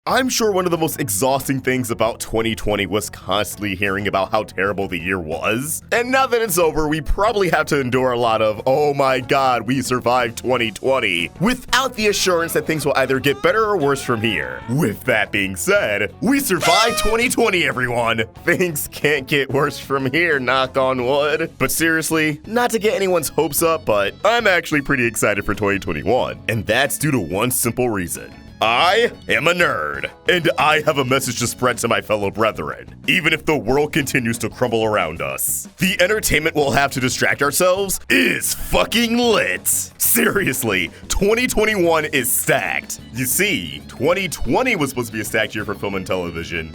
I'm sure one of the most exhausting things about 2020 was constantly hearing about how terrible the year was. And now that it's over, we probably have to endure a lot of, oh my god, we survived 2020, without the assurance that things will either get better or worse from here. With that being said, we survived 2020, everyone. Things can't get worse from here, knock on wood. But seriously, not to get anyone's hopes up, but I'm actually pretty excited for 2021. And that's due to one simple reason. I am a nerd, and I have a message to spread to my fellow brethren. Even if the world continues to crumble around us, the entertainment we'll have to distract ourselves is fucking lit. Seriously, 2021 is stacked. You see, 2020 was supposed to be a stacked year for film and television.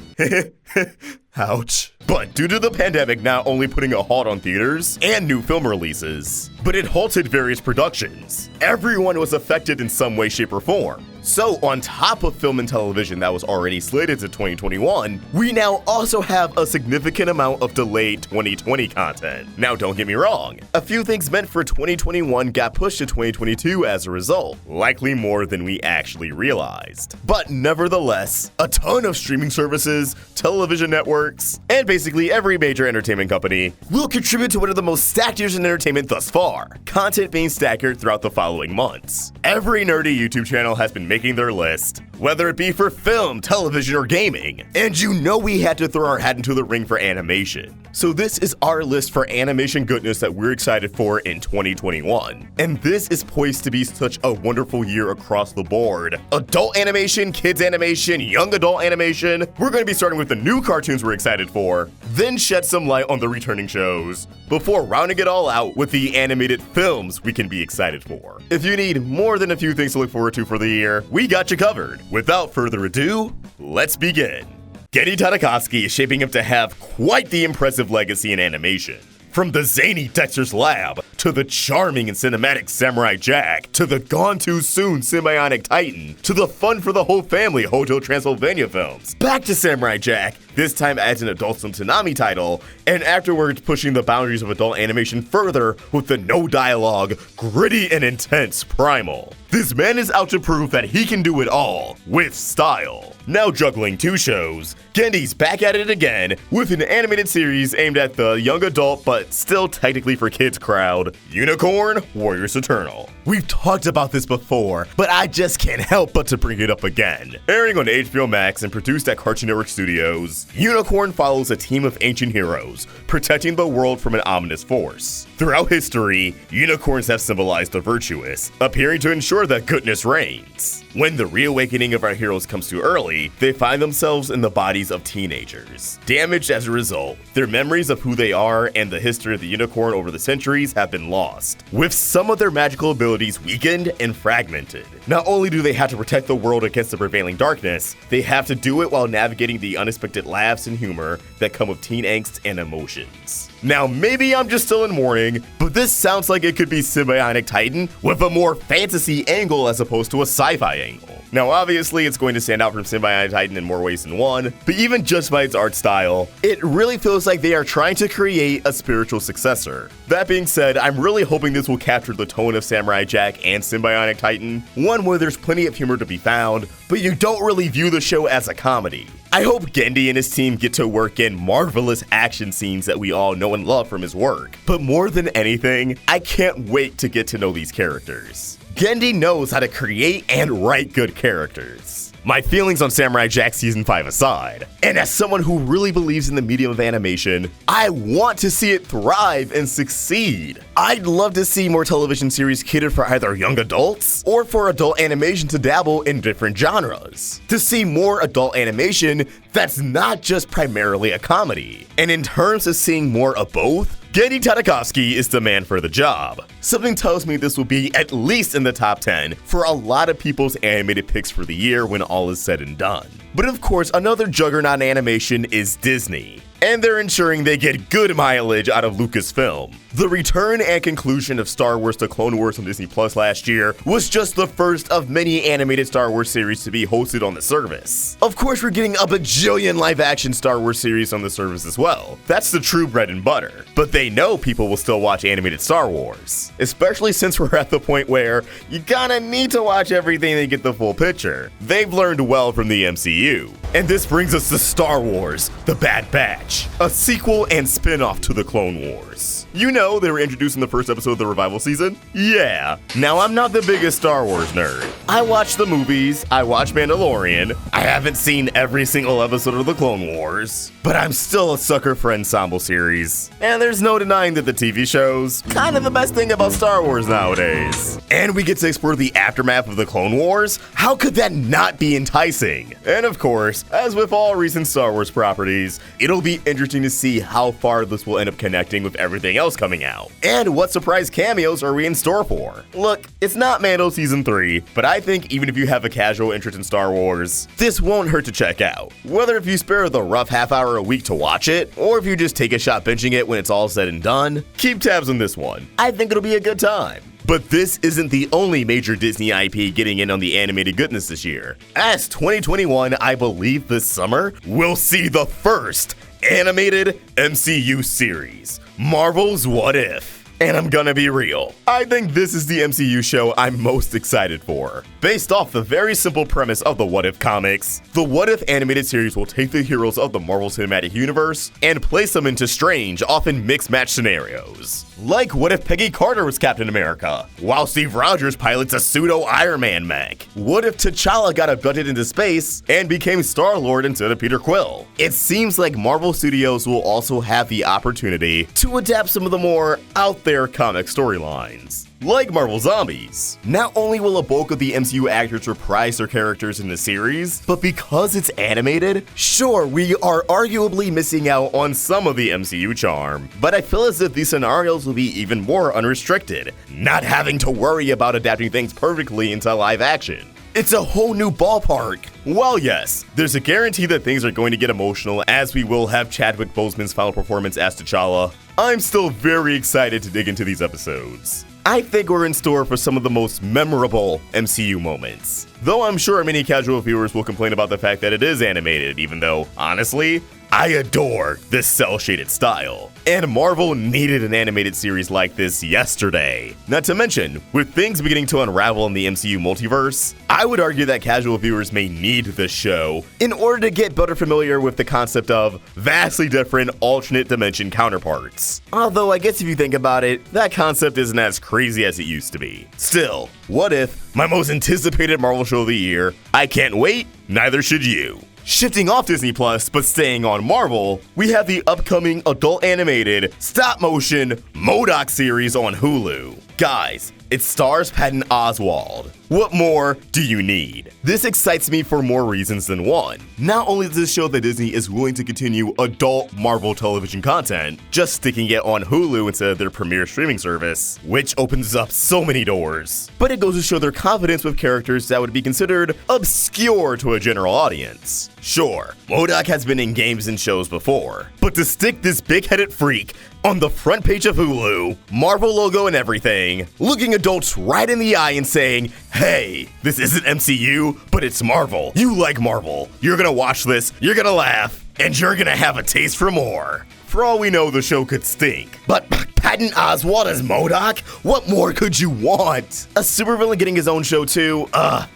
Ouch. But due to the pandemic not only putting a halt on theaters and new film releases, but it halted various productions. Everyone was affected in some way, shape, or form. So on top of film and television that was already slated to 2021, we now also have a significant amount of delayed 2020 content. Now don't get me wrong, a few things meant for 2021 got pushed to 2022 as a result, likely more than we actually realized. But nevertheless, a ton of streaming services, television networks, and basically every major entertainment company will contribute to one of the most stacked years in entertainment thus far, content being staggered throughout the following months. Every nerdy YouTube channel has been making their list, whether it be for film, television, or gaming. And you know we had to throw our hat into the ring for animation. So this is our list for animation goodness that we're excited for in 2021. And this is poised to be such a wonderful year across the board. Adult animation, kids animation, young adult animation. We're going to be starting with the new cartoons we're excited for, then shed some light on the returning shows, before rounding it all out with the animated films we can be excited for. If you need more than a few things to look forward to for the year, we got you covered. Without further ado, let's begin. Genndy Tartakovsky is shaping up to have quite the impressive legacy in animation. From the zany Dexter's Lab, to the charming and cinematic Samurai Jack, to the gone too soon Symbionic Titan, to the fun for the whole family Hotel Transylvania films. Back to Samurai Jack, this time as an Adult Swim Toonami title, and afterwards pushing the boundaries of adult animation further with the no dialogue, gritty and intense Primal. This man is out to prove that he can do it all, with style. Now juggling two shows, Genndy's back at it again with an animated series aimed at the young adult but still technically for kids crowd, Unicorn Warriors Eternal. We've talked about this before, but I just can't help but to bring it up again. Airing on HBO Max and produced at Cartoon Network Studios, Unicorn follows a team of ancient heroes protecting the world from an ominous force. Throughout history, unicorns have symbolized the virtuous, appearing to ensure that goodness reigns. When the reawakening of our heroes comes too early, they find themselves in the bodies of teenagers. Damaged as a result, their memories of who they are and the history of the unicorn over the centuries have been lost, with some of their magical abilities weakened and fragmented. Not only do they have to protect the world against the prevailing darkness, they have to do it while navigating the unexpected laughs and humor that come with teen angst and emotions. Now, maybe I'm just still in mourning, but this sounds like it could be Symbionic Titan with a more fantasy angle as opposed to a sci-fi angle. Now, obviously, it's going to stand out from Symbionic Titan in more ways than one, but even just by its art style, it really feels like they are trying to create a spiritual successor. That being said, I'm really hoping this will capture the tone of Samurai Jack and Symbionic Titan, one where there's plenty of humor to be found, but you don't really view the show as a comedy. I hope Genndy and his team get to work in marvelous action scenes that we all know and love from his work. But more than anything, I can't wait to get to know these characters. Genndy knows how to create and write good characters. My feelings on Samurai Jack Season 5 aside, and as someone who really believes in the medium of animation, I want to see it thrive and succeed. I'd love to see more television series catered for either young adults or for adult animation to dabble in different genres. To see more adult animation that's not just primarily a comedy. And in terms of seeing more of both, Genndy Tartakovsky is the man for the job. Something tells me this will be at least in the top 10 for a lot of people's animated picks for the year when all is said and done. But of course, another juggernaut animation is Disney, and they're ensuring they get good mileage out of Lucasfilm. The return and conclusion of Star Wars: The Clone Wars on Disney Plus last year was just the first of many animated Star Wars series to be hosted on the service. Of course, we're getting a bajillion live-action Star Wars series on the service as well. That's the true bread and butter. But they know people will still watch animated Star Wars, especially since we're at the point where you kinda need to watch everything to get the full picture. They've learned well from the MCU. And this brings us to Star Wars: The Bad Batch, a sequel and spin-off to the Clone Wars. You know, they were introduced in the first episode of the revival season? Yeah. Now, I'm not the biggest Star Wars nerd. I watch the movies, I watch Mandalorian, I haven't seen every single episode of the Clone Wars, but I'm still a sucker for ensemble series. And there's no denying that the TV show's kind of the best thing about Star Wars nowadays. And we get to explore the aftermath of the Clone Wars. How could that not be enticing? And of course, as with all recent Star Wars properties, it'll be interesting to see how far this will end up connecting with everything else coming out. And what surprise cameos are we in store for? Look, it's not Mando Season 3, but I think even if you have a casual interest in Star Wars, this won't hurt to check out. Whether if you spare the rough half hour a week to watch it, or if you just take a shot binging it when it's all said and done, keep tabs on this one. I think it'll be a good time. But this isn't the only major Disney IP getting in on the animated goodness this year. As 2021, I believe this summer, we'll see the first animated MCU series, Marvel's What If. And I'm gonna be real, I think this is the MCU show I'm most excited for. Based off the very simple premise of the What If comics, the What If animated series will take the heroes of the Marvel Cinematic Universe and place them into strange, often mixed-match scenarios. Like what if Peggy Carter was Captain America, while Steve Rogers pilots a pseudo-Iron Man mech? What if T'Challa got abducted into space and became Star-Lord instead of Peter Quill? It seems like Marvel Studios will also have the opportunity to adapt some of the more out-there comic storylines, like Marvel Zombies. Not only will a bulk of the MCU actors reprise their characters in the series, but because it's animated, sure, we are arguably missing out on some of the MCU charm, but I feel as if these scenarios will be even more unrestricted, not having to worry about adapting things perfectly into live action. It's a whole new ballpark. Well, yes, there's a guarantee that things are going to get emotional, as we will have Chadwick Boseman's final performance as T'Challa. I'm still very excited to dig into these episodes. I think we're in store for some of the most memorable MCU moments. Though I'm sure many casual viewers will complain about the fact that it is animated, even though, honestly, I adore this cel-shaded style. And Marvel needed an animated series like this yesterday. Not to mention, with things beginning to unravel in the MCU multiverse, I would argue that casual viewers may need this show in order to get better familiar with the concept of vastly different alternate dimension counterparts. Although I guess if you think about it, that concept isn't as crazy as it used to be. Still, What If, my most anticipated Marvel show of the year. I can't wait, neither should you. Shifting off Disney Plus, but staying on Marvel, we have the upcoming adult animated stop-motion MODOK series on Hulu. Guys, it stars Patton Oswalt. What more do you need? This excites me for more reasons than one. Not only does this show that Disney is willing to continue adult Marvel television content, just sticking it on Hulu instead of their premier streaming service, which opens up so many doors, but it goes to show their confidence with characters that would be considered obscure to a general audience. Sure, MODOK has been in games and shows before, but to stick this big-headed freak on the front page of Hulu, Marvel logo and everything, looking adults right in the eye and saying, hey, this isn't MCU, but it's Marvel. You like Marvel. You're gonna watch this, you're gonna laugh, and you're gonna have a taste for more. For all we know, the show could stink. But Patton Oswalt as MODOK? What more could you want? A supervillain getting his own show too?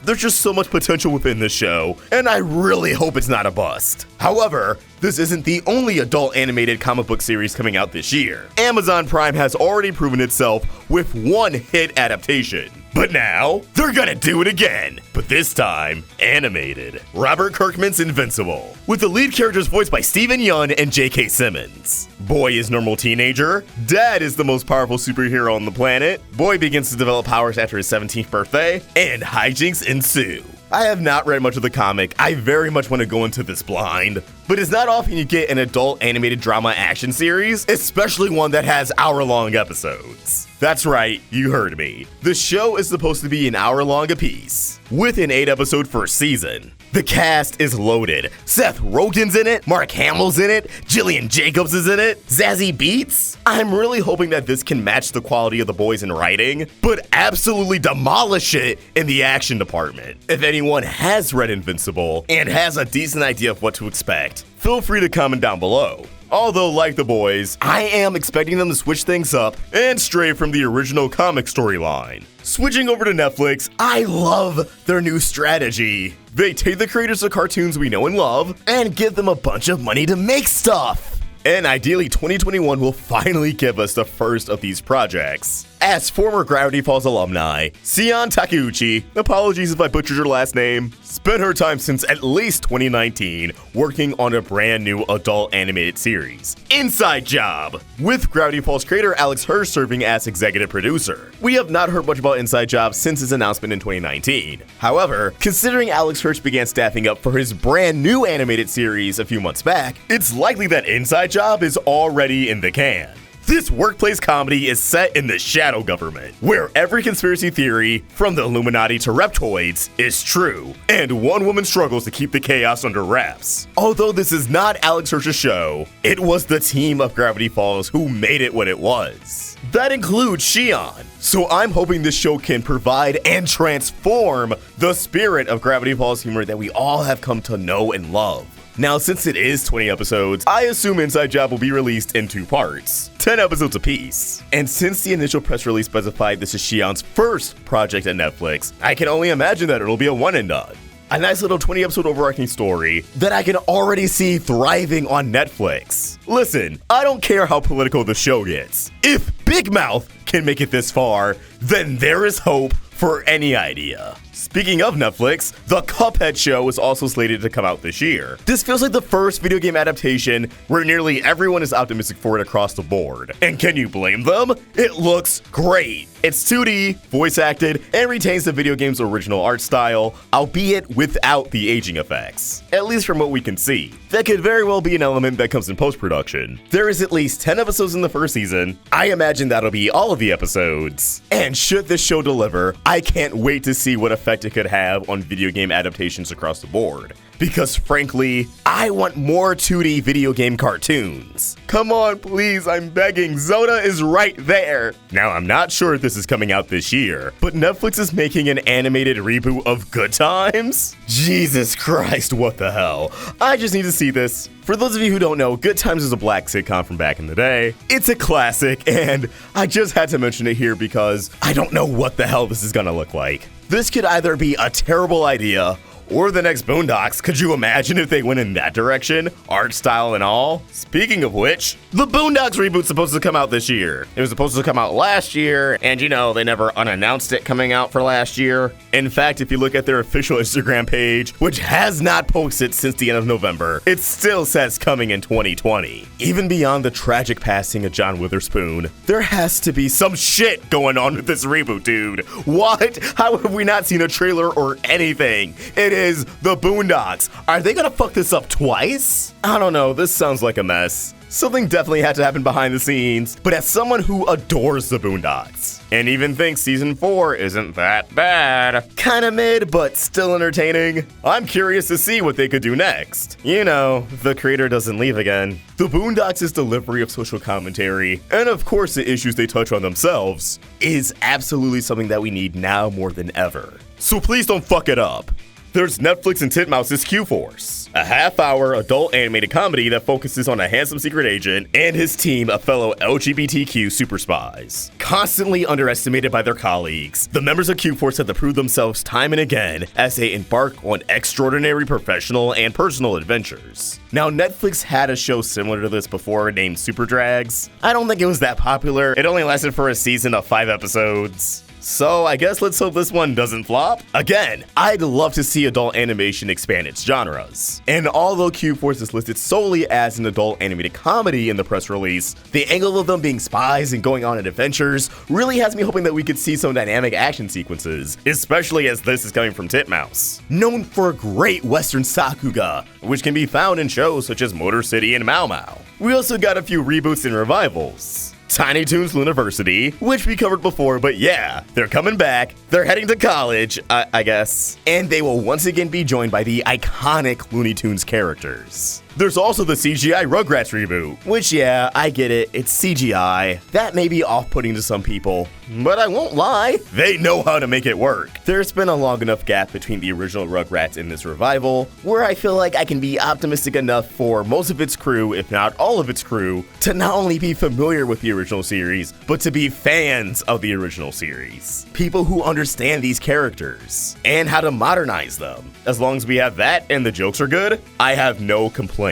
There's just so much potential within this show, and I really hope it's not a bust. However, this isn't the only adult animated comic book series coming out this year. Amazon Prime has already proven itself with one hit adaptation. But now, they're gonna do it again, but this time, animated. Robert Kirkman's Invincible, with the lead characters voiced by Steven Yeun and J.K. Simmons. Boy is normal teenager, dad is the most powerful superhero on the planet, boy begins to develop powers after his 17th birthday, and hijinks ensue. I have not read much of the comic, I very much want to go into this blind, but it's not often you get an adult animated drama action series, especially one that has hour-long episodes. That's right, you heard me. The show is supposed to be an hour long apiece, with an 8-episode first season. The cast is loaded. Seth Rogen's in it, Mark Hamill's in it, Jillian Jacobs is in it, Zazie Beetz. I'm really hoping that this can match the quality of The Boys in writing, but absolutely demolish it in the action department. If anyone has read Invincible and has a decent idea of what to expect, feel free to comment down below. Although, like The Boys, I am expecting them to switch things up and stray from the original comic storyline. Switching over to Netflix, I love their new strategy. They take the creators of cartoons we know and love and give them a bunch of money to make stuff. And ideally, 2021 will finally give us the first of these projects. As former Gravity Falls alumni, Sion Takeuchi, apologies if I butchered your last name, spent her time since at least 2019 working on a brand new adult animated series, Inside Job, with Gravity Falls creator Alex Hirsch serving as executive producer. We have not heard much about Inside Job since its announcement in 2019. However, considering Alex Hirsch began staffing up for his brand new animated series a few months back, it's likely that Inside Job is already in the can. This workplace comedy is set in the shadow government, where every conspiracy theory, from the Illuminati to reptoids, is true, and one woman struggles to keep the chaos under wraps. Although this is not Alex Hirsch's show, it was the team of Gravity Falls who made it what it was. That includes Shion. So I'm hoping this show can provide and transform the spirit of Gravity Falls humor that we all have come to know and love. Now, since it is 20 episodes, I assume Inside Job will be released in 2 parts, 10 episodes apiece. And since the initial press release specified this is Shion's first project at Netflix, I can only imagine that it'll be a one and done. A nice little 20-episode overarching story that I can already see thriving on Netflix. Listen, I don't care how political the show gets. If Big Mouth can make it this far, then there is hope for any idea. Speaking of Netflix, the Cuphead show is also slated to come out this year. This feels like the first video game adaptation where nearly everyone is optimistic for it across the board. And can you blame them? It looks great. It's 2D, voice acted, and retains the video game's original art style, albeit without the aging effects. At least from what we can see. That could very well be an element that comes in post-production. There is at least 10 episodes in the first season. I imagine that'll be all of the episodes. And should this show deliver, I can't wait to see what effect it could have on video game adaptations across the board. Because frankly, I want more 2D video game cartoons. Come on, please, I'm begging. Zelda is right there. Now, I'm not sure if this is coming out this year, but Netflix is making an animated reboot of Good Times? Jesus Christ, what the hell? I just need to see this. For those of you who don't know, Good Times is a black sitcom from back in the day. It's a classic, and I just had to mention it here because I don't know what the hell this is gonna look like. This could either be a terrible idea or the next Boondocks. Could you imagine if they went in that direction? Art style and all? Speaking of which, the Boondocks reboot's supposed to come out this year. It was supposed to come out last year, and you know, they never unannounced it coming out for last year. In fact, if you look at their official Instagram page, which has not posted since the end of November, it still says coming in 2020. Even beyond the tragic passing of John Witherspoon, there has to be some shit going on with this reboot, dude. What? How have we not seen a trailer or anything? It is the Boondocks. Are they gonna fuck this up twice? I don't know, this sounds like a mess. Something definitely had to happen behind the scenes, but as someone who adores the Boondocks, and even thinks season 4 isn't that bad, kinda mid, but still entertaining, I'm curious to see what they could do next. You know, the creator doesn't leave again. The Boondocks' delivery of social commentary, and of course the issues they touch on themselves, is absolutely something that we need now more than ever. So please don't fuck it up. There's Netflix and Titmouse's Q-Force, a half-hour adult animated comedy that focuses on a handsome secret agent and his team of fellow LGBTQ super spies. Constantly underestimated by their colleagues, the members of Q-Force have to prove themselves time and again as they embark on extraordinary professional and personal adventures. Now, Netflix had a show similar to this before named Super Drags. I don't think it was that popular. It only lasted for a season of 5 episodes. So I guess let's hope this one doesn't flop. Again, I'd love to see adult animation expand its genres. And although Q-Force is listed solely as an adult animated comedy in the press release, the angle of them being spies and going on adventures really has me hoping that we could see some dynamic action sequences, especially as this is coming from Titmouse, known for great Western sakuga, which can be found in shows such as Motor City and Mau Mau. We also got a few reboots and revivals. Tiny Toons Looniversity, which we covered before, but yeah, they're coming back. They're heading to college, I guess. And they will once again be joined by the iconic Looney Tunes characters. There's also the CGI Rugrats reboot, which yeah, I get it, it's CGI. That may be off-putting to some people, but I won't lie, they know how to make it work. There's been a long enough gap between the original Rugrats and this revival, where I feel like I can be optimistic enough for most of its crew, if not all of its crew, to not only be familiar with the original series, but to be fans of the original series. People who understand these characters, and how to modernize them. As long as we have that and the jokes are good, I have no complaints.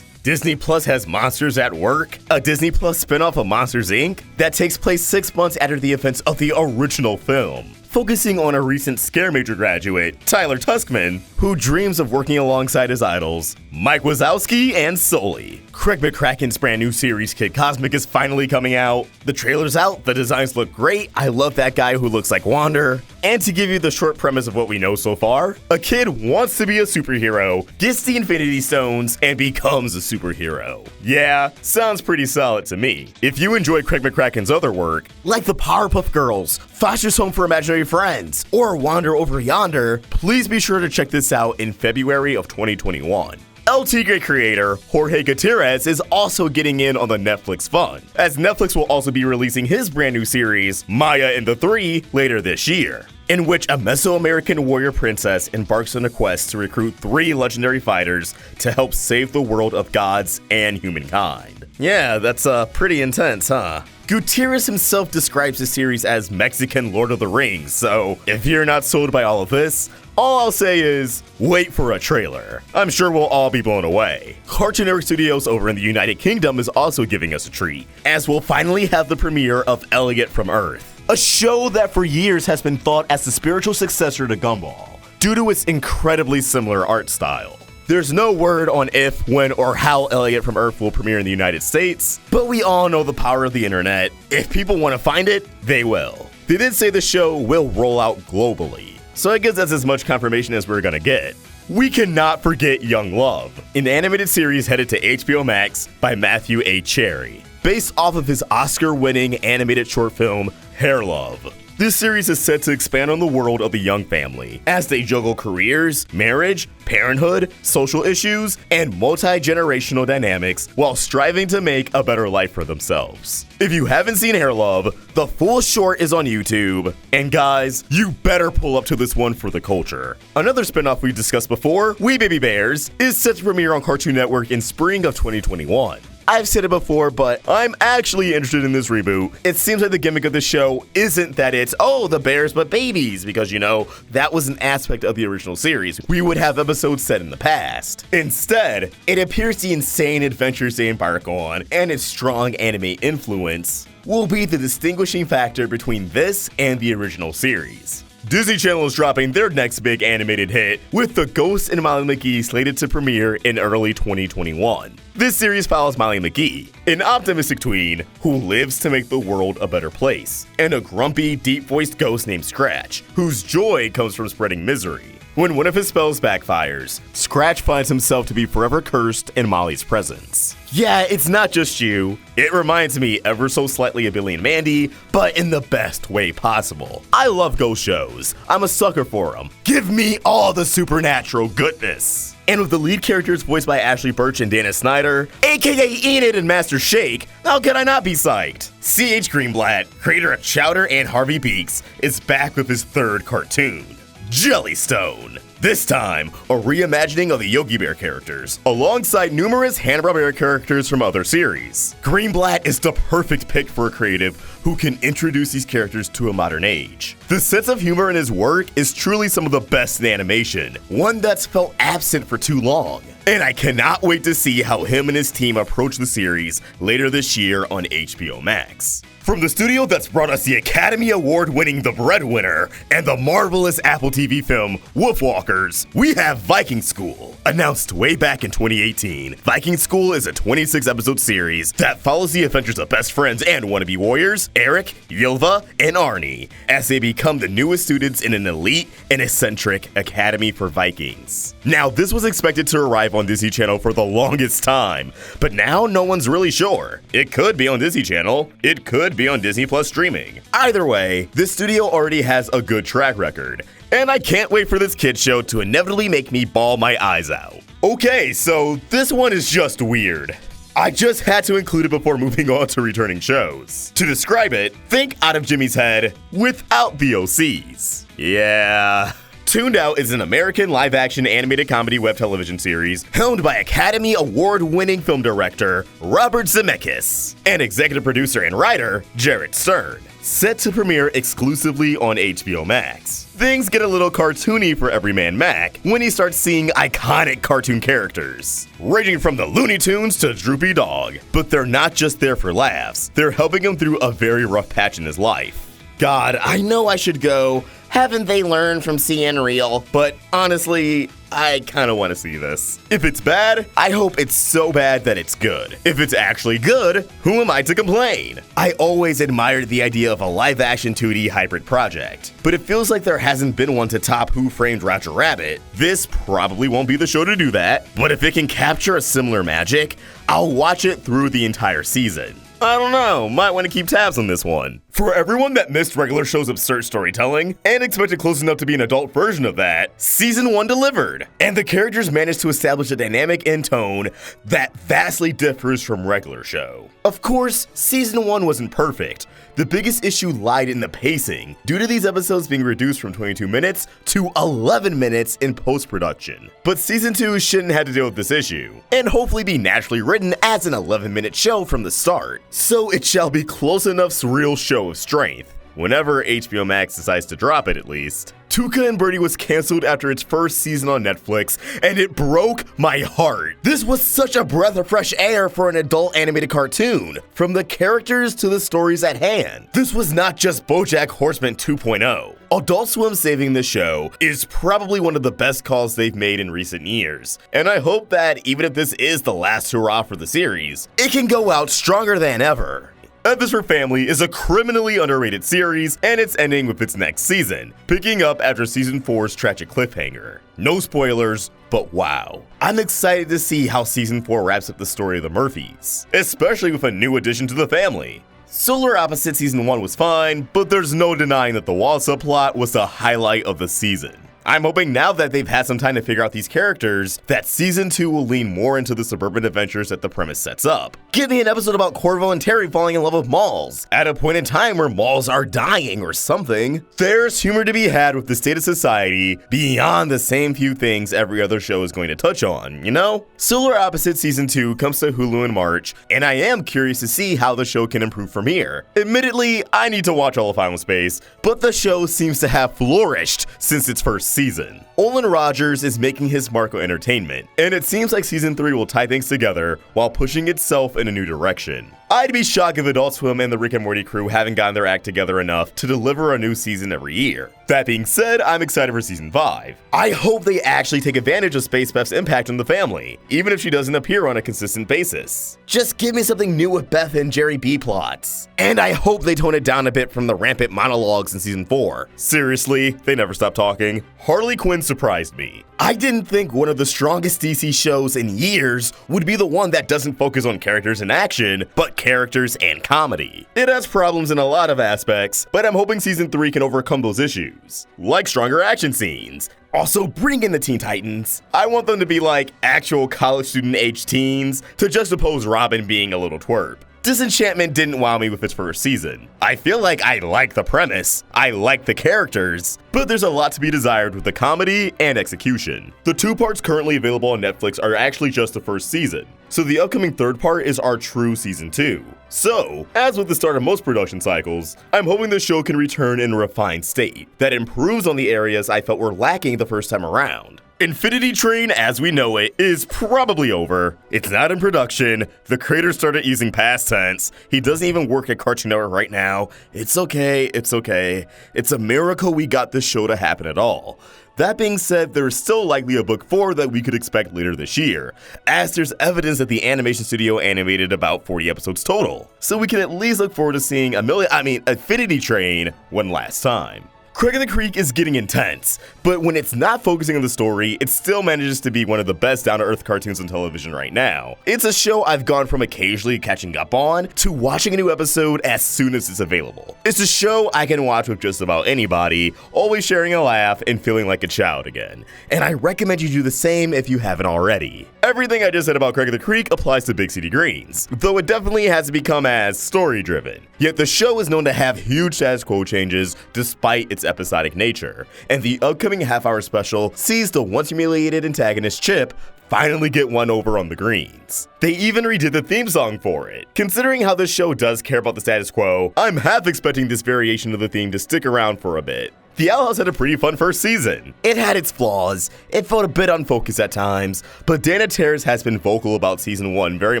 Disney Plus has Monsters at Work, a Disney Plus spinoff of Monsters Inc. that takes place 6 months after the events of the original film, focusing on a recent Scare Major graduate, Tyler Tuskman, who dreams of working alongside his idols, Mike Wazowski and Sully. Craig McCracken's brand new series, Kid Cosmic, is finally coming out. The trailer's out, the designs look great, I love that guy who looks like Wander. And to give you the short premise of what we know so far, a kid wants to be a superhero, gets the Infinity Stones, and becomes a superhero. Yeah, sounds pretty solid to me. If you enjoy Craig McCracken's other work, like the Powerpuff Girls, Foster's Home for Imaginary Friends, or Wander Over Yonder, please be sure to check this out in February of 2021. El Tigre creator Jorge Gutierrez is also getting in on the Netflix fun, as Netflix will also be releasing his brand new series, Maya and the Three, later this year, in which a Mesoamerican warrior princess embarks on a quest to recruit 3 legendary fighters to help save the world of gods and humankind. Yeah, that's pretty intense, huh? Gutierrez himself describes the series as Mexican Lord of the Rings, so if you're not sold by all of this, all I'll say is, wait for a trailer. I'm sure we'll all be blown away. Cartoon Network Studios over in the United Kingdom is also giving us a treat, as we'll finally have the premiere of Elliott from Earth, a show that for years has been thought as the spiritual successor to Gumball, due to its incredibly similar art style. There's no word on if, when, or how Elliott from Earth will premiere in the United States, but we all know the power of the internet. If people want to find it, they will. They did say the show will roll out globally, so I guess that's as much confirmation as we're gonna get. We cannot forget Young Love, an animated series headed to HBO Max by Matthew A. Cherry, based off of his Oscar-winning animated short film, Hair Love. This series is set to expand on the world of the Young family as they juggle careers, marriage, parenthood, social issues, and multi-generational dynamics while striving to make a better life for themselves. If you haven't seen Hair Love, the full short is on YouTube, and guys, you better pull up to this one for the culture. Another spinoff we discussed before, We Baby Bears, is set to premiere on Cartoon Network in spring of 2021. I've said it before, but I'm actually interested in this reboot. It seems like the gimmick of the show isn't that it's, oh, the bears but babies, because, you know, that was an aspect of the original series. We would have episodes set in the past. Instead, it appears the insane adventures they embark on, and its strong anime influence, will be the distinguishing factor between this and the original series. Disney Channel is dropping their next big animated hit, with The Ghost and Molly McGee slated to premiere in early 2021. This series follows Molly McGee, an optimistic tween who lives to make the world a better place, and a grumpy, deep-voiced ghost named Scratch, whose joy comes from spreading misery. When one of his spells backfires, Scratch finds himself to be forever cursed in Molly's presence. Yeah, it's not just you. It reminds me ever so slightly of Billy and Mandy, but in the best way possible. I love ghost shows. I'm a sucker for them. Give me all the supernatural goodness. And with the lead characters voiced by Ashley Birch and Dana Snyder, aka Enid and Master Shake, how could I not be psyched? C.H. Greenblatt, creator of Chowder and Harvey Beaks, is back with his third cartoon, Jellystone. This time, a reimagining of the Yogi Bear characters, alongside numerous Hanna-Barbera characters from other series. Greenblatt is the perfect pick for a creative who can introduce these characters to a modern age. The sense of humor in his work is truly some of the best in animation, one that's felt absent for too long. And I cannot wait to see how him and his team approach the series later this year on HBO Max. From the studio that's brought us the Academy Award-winning The Breadwinner and the marvelous Apple TV film Wolfwalkers, we have Viking School. Announced way back in 2018, Viking School is a 26-episode series that follows the adventures of best friends and wannabe warriors Eric, Ylva, and Arnie, as they become the newest students in an elite and eccentric academy for Vikings. Now, this was expected to arrive on Disney Channel for the longest time, but now no one's really sure. It could be on Disney Channel, it could be on Disney Plus streaming. Either way, this studio already has a good track record, and I can't wait for this kid show to inevitably make me bawl my eyes out. Okay, so this one is just weird. I just had to include it before moving on to returning shows. To describe it, think Out of Jimmy's Head without the OCs. Yeah. Tuned Out is an American live-action animated comedy web television series helmed by Academy Award-winning film director Robert Zemeckis and executive producer and writer Jarrett Stern. Set to premiere exclusively on HBO Max. Things get a little cartoony for Everyman Mac when he starts seeing iconic cartoon characters, ranging from the Looney Tunes to Droopy Dog. But they're not just there for laughs, they're helping him through a very rough patch in his life. God, I know I should go, haven't they learned from seeing real? But honestly, I kinda wanna see this. If it's bad, I hope it's so bad that it's good. If it's actually good, who am I to complain? I always admired the idea of a live-action 2D hybrid project, but it feels like there hasn't been one to top Who Framed Roger Rabbit. This probably won't be the show to do that, but if it can capture a similar magic, I'll watch it through the entire season. I don't know, might want to keep tabs on this one. For everyone that missed regular show's absurd storytelling and expected close enough to be an adult version of that, Season 1 delivered, and the characters managed to establish a dynamic and tone that vastly differs from regular show. Of course, Season 1 wasn't perfect. The biggest issue lied in the pacing, due to these episodes being reduced from 22 minutes to 11 minutes in post-production. But Season 2 shouldn't have to deal with this issue, and hopefully be naturally written as an 11-minute show from the start, so it shall be close enough's real show of strength. Whenever HBO Max decides to drop it, at least. Tuca and Birdie was canceled after its first season on Netflix, and it broke my heart. This was such a breath of fresh air for an adult animated cartoon, from the characters to the stories at hand. This was not just BoJack Horseman 2.0. Adult Swim saving the show is probably one of the best calls they've made in recent years, and I hope that even if this is the last hurrah for the series, it can go out stronger than ever. F is for Family is a criminally underrated series, and it's ending with its next season, picking up after Season 4's tragic cliffhanger. No spoilers, but wow. I'm excited to see how Season 4 wraps up the story of the Murphys, especially with a new addition to the family. Solar Opposite Season 1 was fine, but there's no denying that the wall subplot was the highlight of the season. I'm hoping now that they've had some time to figure out these characters, that Season 2 will lean more into the suburban adventures that the premise sets up. Give me an episode about Corvo and Terry falling in love with malls, at a point in time where malls are dying or something. There's humor to be had with the state of society beyond the same few things every other show is going to touch on, you know? Solar Opposite Season 2 comes to Hulu in March, and I am curious to see how the show can improve from here. Admittedly, I need to watch all of Final Space, but the show seems to have flourished since its first season. Olin Rogers is making his mark on entertainment, and it seems like Season 3 will tie things together while pushing itself in a new direction. I'd be shocked if Adult Swim and the Rick and Morty crew haven't gotten their act together enough to deliver a new season every year. That being said, I'm excited for Season 5. I hope they actually take advantage of Space Beth's impact on the family, even if she doesn't appear on a consistent basis. Just give me something new with Beth and Jerry B plots. And I hope they tone it down a bit from the rampant monologues in Season 4. Seriously, they never stop talking. Harley Quinn surprised me. I didn't think one of the strongest DC shows in years would be the one that doesn't focus on characters and action, but characters and comedy. It has problems in a lot of aspects, but I'm hoping Season 3 can overcome those issues, like stronger action scenes. Also, bring in the Teen Titans. I want them to be like actual college student age teens, to juxtapose Robin being a little twerp. Disenchantment didn't wow me with its first season. I feel like I like the premise, I like the characters, but there's a lot to be desired with the comedy and execution. The 2 parts currently available on Netflix are actually just the first season, so the upcoming 3rd part is our true Season 2. So, as with the start of most production cycles, I'm hoping the show can return in a refined state that improves on the areas I felt were lacking the first time around. Infinity Train, as we know it, is probably over. It's not in production. The creator started using past tense. He doesn't even work at Cartoon Network right now. It's okay, it's okay. It's a miracle we got this show to happen at all. That being said, there's still likely a book 4 that we could expect later this year, as there's evidence that the animation studio animated about 40 episodes total. So we can at least look forward to seeing Affinity Train one last time. Craig of the Creek is getting intense, but when it's not focusing on the story, it still manages to be one of the best down-to-earth cartoons on television right now. It's a show I've gone from occasionally catching up on to watching a new episode as soon as it's available. It's a show I can watch with just about anybody, always sharing a laugh and feeling like a child again. And I recommend you do the same if you haven't already. Everything I just said about Craig of the Creek applies to Big City Greens, though it definitely hasn't become as story-driven. Yet the show is known to have huge status quo changes despite its episodic nature, and the upcoming half-hour special sees the once humiliated antagonist Chip finally get one over on the Greens. They even redid the theme song for it. Considering how this show does care about the status quo, I'm half expecting this variation of the theme to stick around for a bit. The Owl House had a pretty fun first season. It had its flaws, it felt a bit unfocused at times, but Dana Terrace has been vocal about season 1 very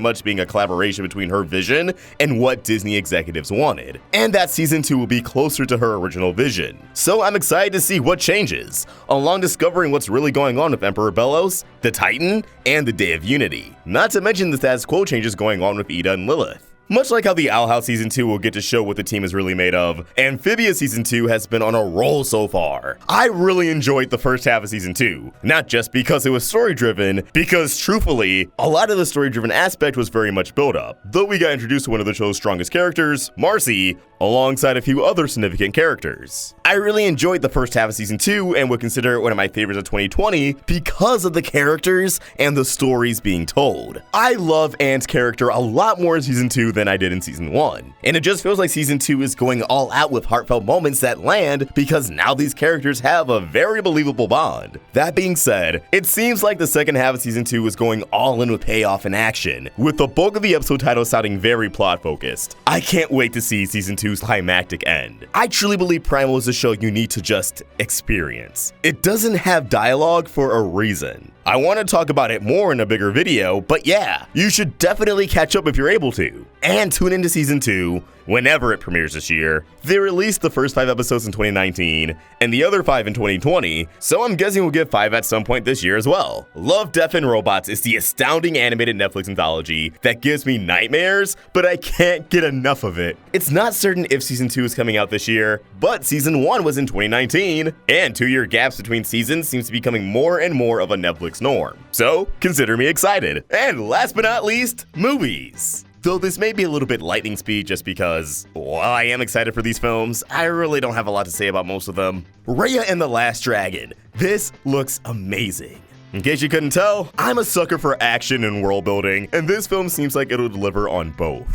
much being a collaboration between her vision and what Disney executives wanted, and that season 2 will be closer to her original vision. So I'm excited to see what changes, along discovering what's really going on with Emperor Bellows, the Titan, and the Day of Unity. Not to mention the status quo changes going on with Ida and Lilith. Much like how the Owl House Season 2 will get to show what the team is really made of, Amphibia Season 2 has been on a roll so far. I really enjoyed the first half of Season 2, not just because it was story-driven, because truthfully, a lot of the story-driven aspect was very much build-up, though we got introduced to one of the show's strongest characters, Marcy, alongside a few other significant characters. I really enjoyed the first half of Season 2 and would consider it one of my favorites of 2020 because of the characters and the stories being told. I love Ant's character a lot more in Season 2 than I did in Season 1, and it just feels like Season 2 is going all out with heartfelt moments that land because now these characters have a very believable bond. That being said, it seems like the second half of Season 2 is going all in with payoff and action, with the bulk of the episode titles sounding very plot-focused. I can't wait to see Season 2's climactic end. I truly believe Primal is a show you need to just experience. It doesn't have dialogue for a reason. I want to talk about it more in a bigger video, but yeah, you should definitely catch up if you're able to. And tune into Season 2 whenever it premieres this year. They released the first 5 episodes in 2019, and the other 5 in 2020, so I'm guessing we'll get 5 at some point this year as well. Love, Death, and Robots is the astounding animated Netflix anthology that gives me nightmares, but I can't get enough of it. It's not certain if Season 2 is coming out this year, but Season 1 was in 2019, and 2-year gaps between seasons seems to be becoming more and more of a Netflix norm. So, consider me excited. And last but not least, movies. Though this may be a little bit lightning speed just because, while I am excited for these films, I really don't have a lot to say about most of them. Raya and the Last Dragon. This looks amazing. In case you couldn't tell, I'm a sucker for action and world building, and this film seems like it'll deliver on both.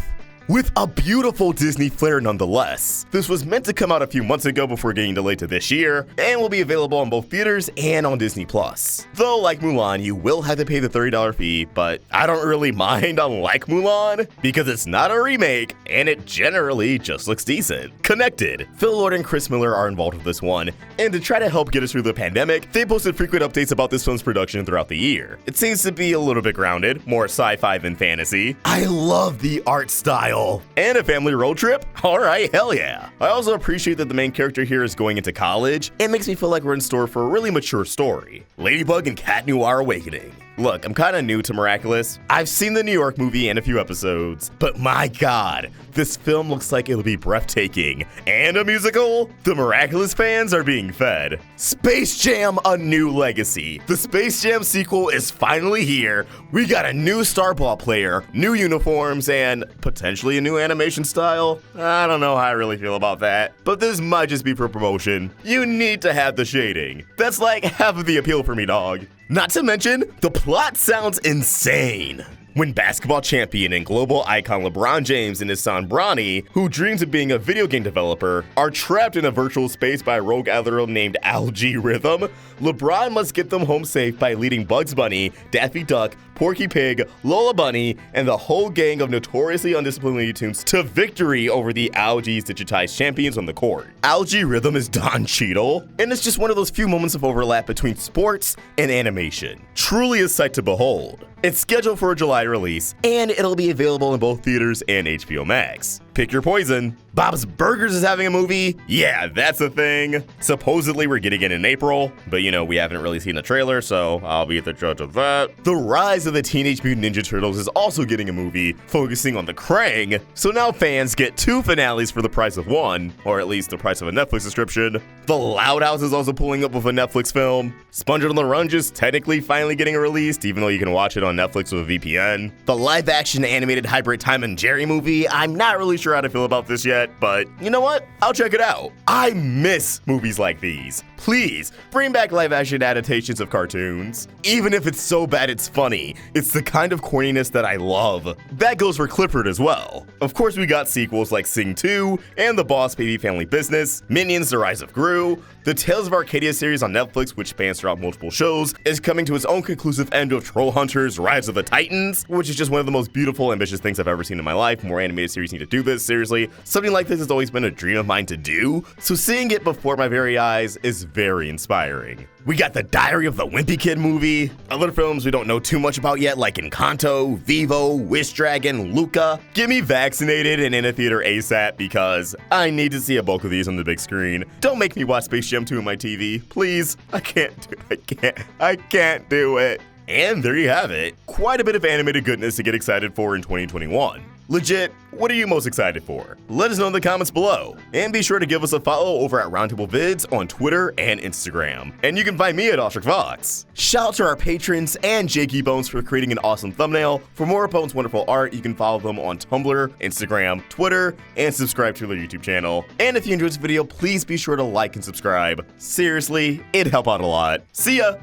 With a beautiful Disney flair nonetheless. This was meant to come out a few months ago before getting delayed to this year, and will be available on both theaters and on Disney+. Though, like Mulan, you will have to pay the $30 fee, but I don't really mind unlike Mulan, because it's not a remake, and it generally just looks decent. Connected. Phil Lord and Chris Miller are involved with this one, and to try to help get us through the pandemic, they posted frequent updates about this film's production throughout the year. It seems to be a little bit grounded, more sci-fi than fantasy. I love the art style. And a family road trip? Alright, hell yeah. I also appreciate that the main character here is going into college. It makes me feel like we're in store for a really mature story. Ladybug and Cat Noir Awakening. Look, I'm kinda new to Miraculous. I've seen the New York movie and a few episodes, but my god, this film looks like it'll be breathtaking. And a musical? The Miraculous fans are being fed. Space Jam: A New Legacy. The Space Jam sequel is finally here. We got a new star ball player, new uniforms, and potentially a new animation style. I don't know how I really feel about that, but this might just be for promotion. You need to have the shading. That's like half of the appeal for me, dog. Not to mention, the plot sounds insane. When basketball champion and global icon LeBron James and his son Bronny, who dreams of being a video game developer, are trapped in a virtual space by a rogue algorithm named Algae Rhythm, LeBron must get them home safe by leading Bugs Bunny, Daffy Duck, Porky Pig, Lola Bunny, and the whole gang of notoriously undisciplined Looney Tunes to victory over the Algae's digitized champions on the court. Algae Rhythm is Don Cheadle, and it's just one of those few moments of overlap between sports and animation. Truly a sight to behold. It's scheduled for a July release, and it'll be available in both theaters and HBO Max. Pick your poison. Bob's Burgers is having a movie? Yeah, that's a thing. Supposedly we're getting it in April, but we haven't really seen a trailer, so I'll be the judge of that. The Rise of the Teenage Mutant Ninja Turtles is also getting a movie focusing on the Krang, so now fans get 2 finales for the price of 1, or at least the price of a Netflix subscription. The Loud House is also pulling up with a Netflix film. Sponge on the Run is technically finally getting released, even though you can watch it on Netflix with a VPN. The live-action animated hybrid Tom and Jerry movie, I'm not really sure how to feel about this yet, but you know what? I'll check it out. I miss movies like these. Please, bring back live-action adaptations of cartoons. Even if it's so bad it's funny, it's the kind of corniness that I love. That goes for Clifford as well. Of course, we got sequels like Sing 2 and The Boss Baby Family Business, Minions: The Rise of Gru. The Tales of Arcadia series on Netflix, which spans throughout multiple shows, is coming to its own conclusive end with Troll Hunters: Rise of the Titans, which is just one of the most beautiful, ambitious things I've ever seen in my life. More animated series need to do this, seriously. Something like this has always been a dream of mine to do, so seeing it before my very eyes is very inspiring. We got the Diary of the Wimpy Kid movie, other films we don't know too much about yet like Encanto, Vivo, Wish Dragon, Luca. Get me vaccinated and in a theater ASAP because I need to see a bulk of these on the big screen. Don't make me watch Space Jam 2 on my TV, please. I can't do it. And there you have it. Quite a bit of animated goodness to get excited for in 2021. Legit, what are you most excited for? Let us know in the comments below. And be sure to give us a follow over at Roundtable Vids on Twitter and Instagram. And you can find me at Vox. Shout out to our patrons and JANKYBONES for creating an awesome thumbnail. For more of Bones' wonderful art, you can follow them on Tumblr, Instagram, Twitter, and subscribe to their YouTube channel. And if you enjoyed this video, please be sure to like and subscribe. Seriously, it'd help out a lot. See ya!